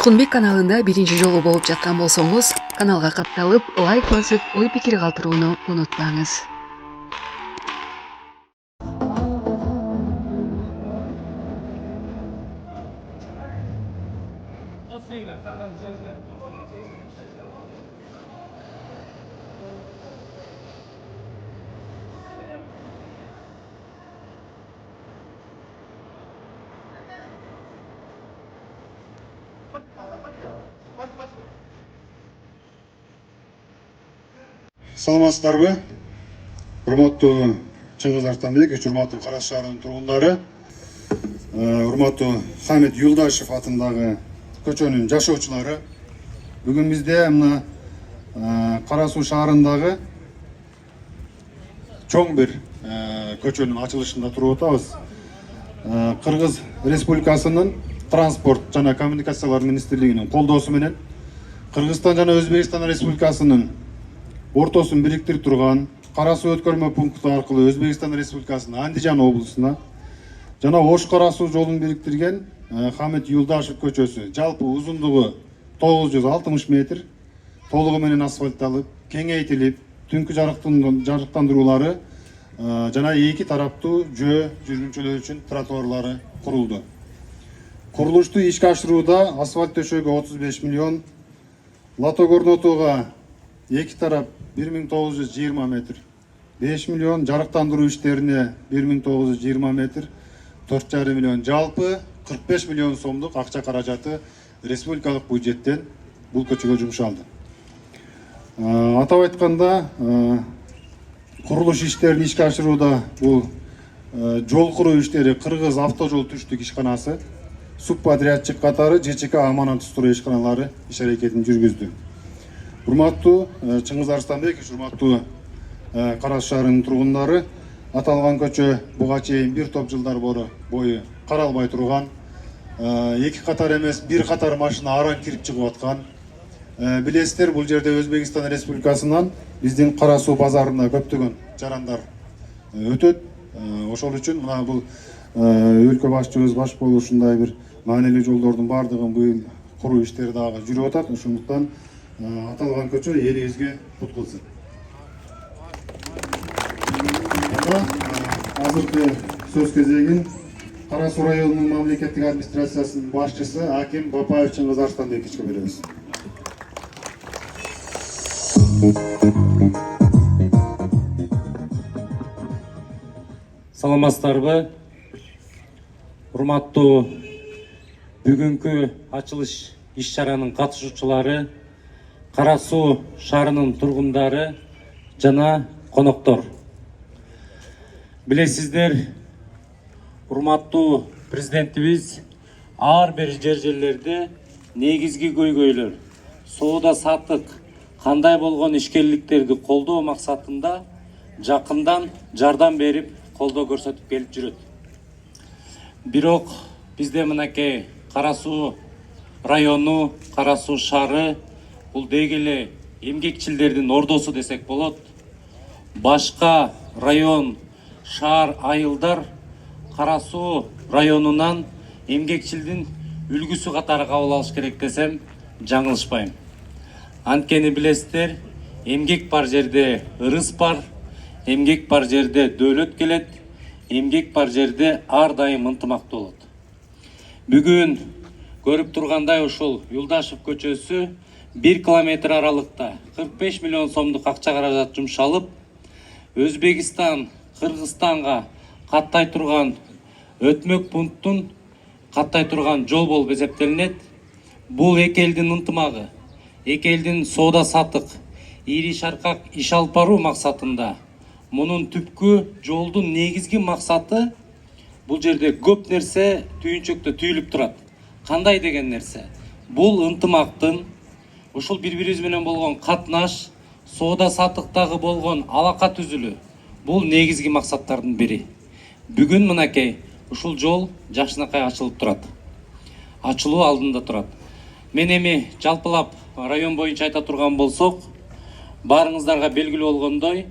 Учкунбек каналында биринчи жолу болуп жаткан болсоңуз, каналга катталып, лайк басып, ой пикир калтырууну унутпаңыз. Саламатсыздарбы? Урматтуу Чыңгыз Артанбекович, урматтуу Карас шаарынын тургундары, урматтуу Хамит Юлдашев атындагы көчөнүн жашоочулары. Бүгүн бизде мына Кара Суу шаарындагы чоң бир көчөнүн ачылышында туруп атабыз. Кыргыз Республикасынын Транспорт жана коммуникациялар министрлигинин колдоосу менен Кыргызстан жана Өзбекстан Республикасынын ортосун бириктирип турган Кара Суу өткөрмө пункту аркылуу Өзбекстан Республикасынын Андижан облусуна жана Ош Кара Суу жолун бириктирген Хамит Юлдашев көчөсү жалпы узундугу 960 метр толугу менен асфальтталып, кеңейтилип, түнкү жарыктандыруулары жана эки тараптуу жөө жүргүнчүлөр үчүн тротуарлары курулду. Курулушту ишке ашырууда асфальт төшөөгө 35 миллион, латок орнотууга эки тарап 1920 метр, 5 миллион, жарыктандыруу иштерине 1920 метр, 4,5 миллион, жалпы 45 миллион сомдук акча каражаты республикалык бюджеттен бул көчөгө жумшалды. Атап айтканда, курулуш иштерин ишке ашырууда бул жол куруу иштери Кыргыз автожол түштүк ишканасы, субподрядчик катары ЖЧК аманат устуруу ишканалары иш аракетин жүргүздү. Урматтуу Чыңгыз Арстанбекович, урматтуу Карас шаарынын тургундары, аталган көчө буга чейин бир топ жылдар бою каралбай турган, эки катар эмес, бир катар машина аран кирип чыгып аткан. Билесиздер, бул жерде Өзбекстан Республикасынан биздин Кара Суу базарына көптөгөн жарандар өтөт. Ошол үчүн мына бул өлкө башчыбыз баш болуп ушундай бир маанилүү жолдордун баардыгын быйыл куруу иштери дагы жүрүп атат. Ошондуктан аталган көчө элибизге кут кылсын. Азыркы сөз кезегин Кара Суу районунун мамлекеттик администрациясынын башчысы Аким Бапаев Чыңгыз Арстанбековичке беребиз. Саламатсыздарбы? Урматтуу бүгүнкү ачылыш иш-чаранын катышуучулары, Кара Суу шаарынын тургундары жана коноктор. Билесиздер, урматтуу президентибиз ар бир жерлерде негизги көйгөйлөр, соода саттык кандай болгон ишкерликтерди колдоо максатында жакындан жардам берип, колдоо көрсөтүп келип жүрөт. Бирок бизде мынакей Кара Суу району, Кара Суу шаары бул деги эле эмгекчилдердин ордосу десек болот. Башка район, шаар, айылдар Кара Суу районунан эмгекчилдин үлгүсү катары кабыл алыш керек десем жаңылышпайм. Анткени билесиздер, эмгек бар жерде ырыс бар, эмгек бар жерде дөөлөт келет, эмгек бар жерде ар дайым ынтымактуу болот. Бүгүн көрүп тургандай ушул Юлдашев көчөсү 1 километр аралыкта 45 миллион сомдук акча каражат жумшалып, Өзбекстан, Кыргызстанга каттай турган өтмөк пункттун каттай турган жол болуп эсептелинет. Бул эки элдин ынтымагы, эки элдин соода саттык, ири шаркак иш алып баруу максатында. Мунун түпкү жолдун негизги максаты бул жерде көп нерсе түйүнчөктө түйүлүп турат. Кандай деген нерсе? Бул ынтымактын, ушул бири-бирибиз менен болгон катнаш, соода саттыктагы болгон алака түзүлүү. Бул негизги максаттардын бири. Бүгүн мынакей ушул жол жакшынакай ачылып турат. Ачылуу алдында турат. Мен эми жалпылап район боюнча айта турган болсок, баарыңыздарга белгилүү болгондой,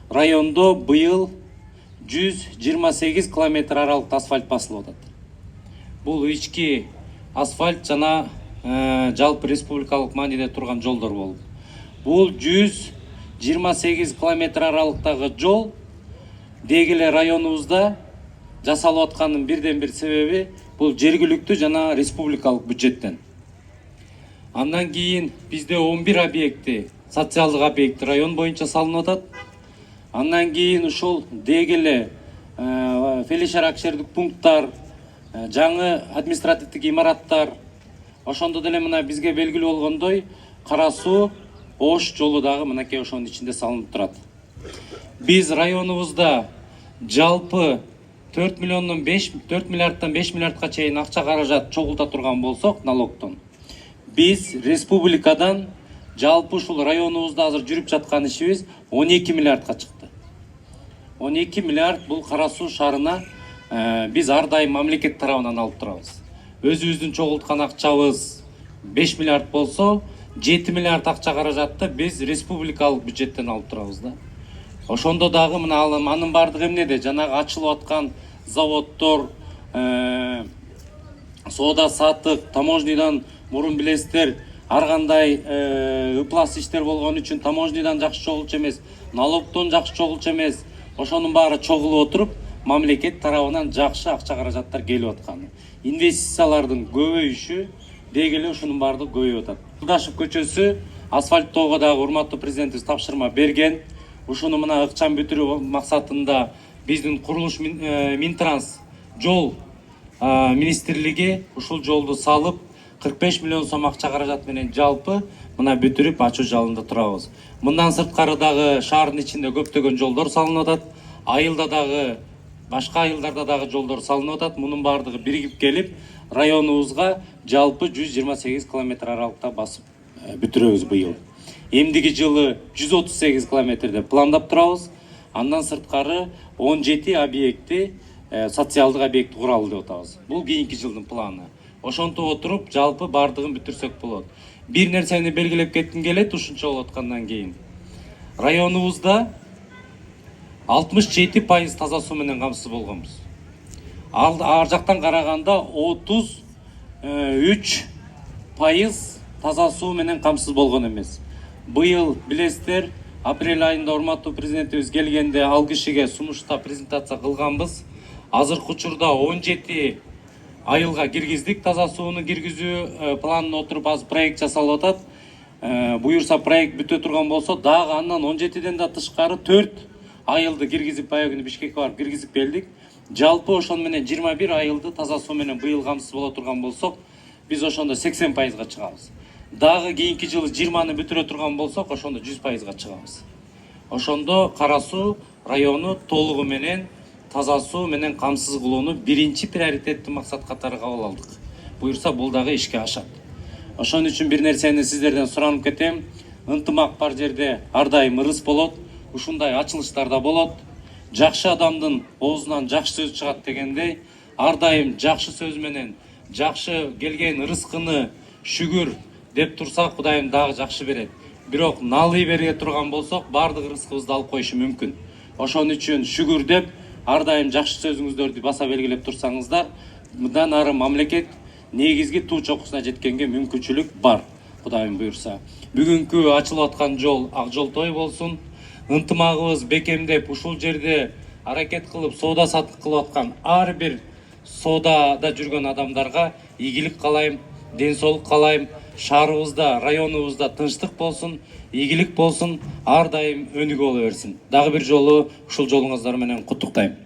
райондо быйыл 128 километр аралыкта асфальт басылып атат. Бул ички асфальт жана жалпы республикалык мааниде турган жолдор болуп. Бул 128 километр аралыктагы жол дегеле районубузда жасалып атканын бирден бир себеби бул жергиликтүү жана республикалык бюджеттен. Андан кийин бизде 11 объекти, социалдык объекти район боюнча салынып атат. Андан кийин ушул дегеле фелишер акшердик пункттар, жаңы административдик имараттар, ошондо деле мына бизге белгилүү болгондой Кара Суу Ош жолу дагы мынакей ошонун ичинде салынып турат. Биз районубузда жалпы 4 миллиарддан 5 миллиардка чейин акча каражат чогулта турган болсок налогтон, биз республикадан жалпы ушул районубузда азыр жүрүп жаткан ишибиз 12 миллиардка чыкты. 12 миллиард бул Кара Суу шаарына биз ар дайым мамлекет тарабынан алып турабыз. Өзүбүздүн чогулткан акчабыз 5 миллиард болсо, 7 миллиард акча каражатты биз республикалык бюджеттен алып турабыз да. Ошондо дагы мына анын бардыгы эмнеде? Жанагы ачылып аткан заводдор, соода саттык, таможнядан мурун билесиздер, ар кандай ыплас иштер болгон үчүн таможнядан жакшы чогулчу эмес, налогдон жакшы чогулчу эмес. Ошонун баары чогулуп отуруп, мамлекет тарабынан жакшы акча каражаттар келип атканы. Инвестициялардын көбөйүшү дегеле ушунун баардыгы көбөйүп атат. Юлдашев көчөсү асфальттоого дагы урматтуу президентибиз тапшырма берген. Ушуну мына ыкчам бүтүрүү максатында биздин курулуш Минтранс жол министрлиги ушул жолду салып 45 миллион сом акча каражат менен жалпы мына бүтүрүп ачуу жалында турабыз. Мындан сырткары дагы шаардын ичинде көптөгөн жолдор салынып атат. Айылда дагы, башка айылдарда дагы жолдор салынып атат. Мунун баардыгы биригип келип районубузга жалпы 128 километр аралыкта басып бүтүрөбүз быйыл. Эмдиги жылы 138 километрде пландап турабыз. Андан сырткары 17 объекти, социалдык объект куралы деп атабыз. Бул кийинки жылдын планы. Ошонтип отуруп жалпы бардыгын бүтүрсөк болот. Бир нерсени белгилеп кетким келет ушунча болуп аткандан кийин. Районубузда 67% таза суу менен камсыз болгонбуз. Ар жактан караганда 33% таза суу менен камсыз болгон эмес. Быйыл билесиздер, апрель айында урматтуу президентибиз келгенде ал кишиге сунушта презентация кылганбыз. Азыркы учурда 17 айылга киргиздик таза сууну киргизүү планына отуруп азыр проект жасалып атат. Буюрса проект бүтө турган болсо, дагы андан 17ден да тышкары 4 айылды киргизип баягы күнү Бишкекке барып киргизип келдик. Жалпы ошон менен 21 айылды таза суу менен быйыл камсыз боло турган болсок, биз ошондо 80%га чыгабыз. Дагы кийинки жылы 20-ны бүтүрө турган болсок, ошондо 100%га чыгабыз. Ошондо Кара Суу району толугу менен таза суу менен камсыз кылууну биринчи приоритеттүү максат катары кабыл алдык. Буюрса бул дагы ишке ашат. Ошон үчүн бир нерсени сиздерден суранып кетем. Ынтымак бар жерде ар дайым ырыс болот. Ушундай ачылыштарда болот. Жакшы адамдын оозунан жакшы сөз чыгат дегендей, ар дайым жакшы сөз менен жакшы келген ырыскыны шүгүр деп турсак, Кудайым дагы жакшы берет. Бирок налый бере турган болсок, бардык ырыскыбызды алып коюшу мүмкүн. Ошон үчүн шүгүр деп ар дайым жакшы сөзүңүздөрдү баса белгилеп турсаңыздар, мындан ары мамлекет негизги туу чокусуна жеткенге мүмкүнчүлүк бар, Кудайым буйрса. Бүгүнкү ачылып аткан жол ак жол той болсун. Ынтымагыбыз бекемдеп ушул жерде аракет кылып соода саттык кылып аткан ар бир соодада жүргөн адамдарга ийгилик каалайм, ден соолук каалайм. Шаарыбызда, районубузда тынчтык болсун, ийгилик болсун, ар дайым өнүгө боло берсин. Дагы бир жолу ушул жолуңуздар менен куттуктайм.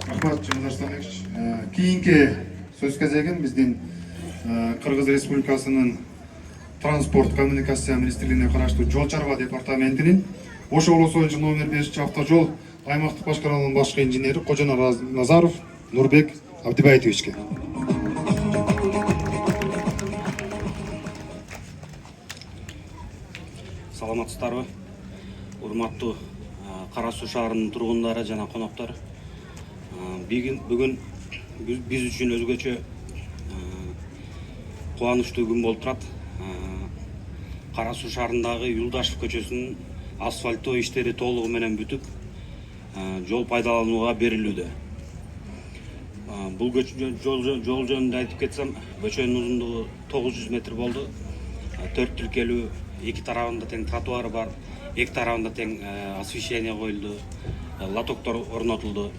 Рахмат, Жумаш Станович. Кийинки сөз кезегин биздин Кыргыз Республикасынын транспорт коммуникация министрлигине караштуу жол чарба департаментинин Ош облусу боюнча номер 5 автожол аймактык башкарманын башкы инженери Кожонар Назаров Нурбек Абдибаевичке. Саламатсыздарбы? Урматтуу Кара Суу шаарынын тургундары жана коноктор. Бүгүн биз үчүн өзгөчө кубанычтуу күн болуп турат. Кара Суу шаарындагы Юлдашев көчөсүнүн асфальттоо иштери толугу менен бүтүп, жол пайдаланууга берилүүдө. Бұл жол жөнінде айтып кетсем, көшенің ұзындығы 900 метр болды. 4 түлкелі, екі тарауында тең тротуары бар, екі тарауында тең освещение қойылды, лотоктор орнатылды.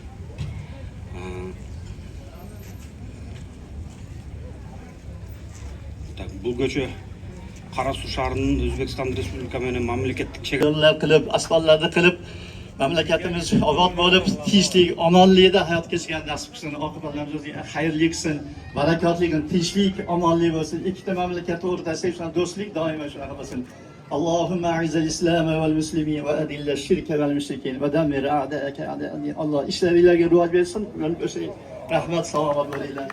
Бұл көше Қарасу шаарынын Өзбекстан Республика менен мамлекеттик Yollar qilib, asfaltlarni qilib, mamlakatimiz obod bo'lib, tinchlik, omonlikda hayot kechgan nasib qilsin, oqibatlarimizga xayrli qilsin, barakotli, tinchlik, omonlik bo'lsin. Ikkita mamlakat o'rtasida do'stlik doimo shunaqa bo'lsin. Allohumma a'izil islama val muslimin va adilla shirka val mushrikin va dammir a'da'aka a'da'ani. Alloh ishlaringlarga rivoj bersin. Rahmat, salomat bo'linglar.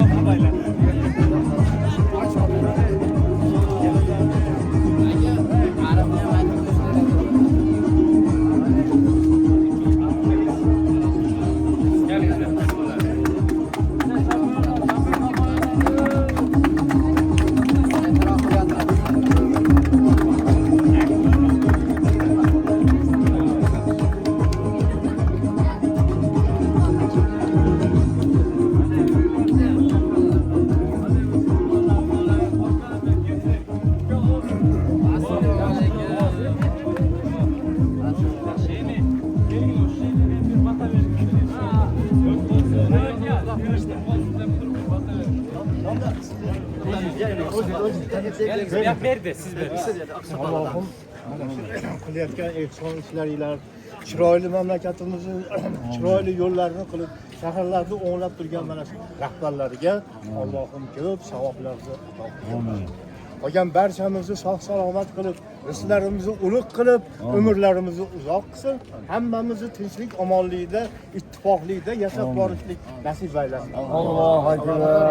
Allah'ım qilayotgan ehson ishlaringlar, chiroyli mamlakatimizni, chiroyli yo'llarini qilib, shaharlarni o'nglab turgan mana shu rahbarlarga Allohim ko'p savoblarni ato qilsin. Qolgan barchamizni sog' salomat qilib, rizqlarimizni ulug' qilib, umrlarimizni uzoq qilsin. Hammamizni tinchlik, omonlikda, ittifoqlikda yashab borishlik nasib aylasin. Allohu akbar.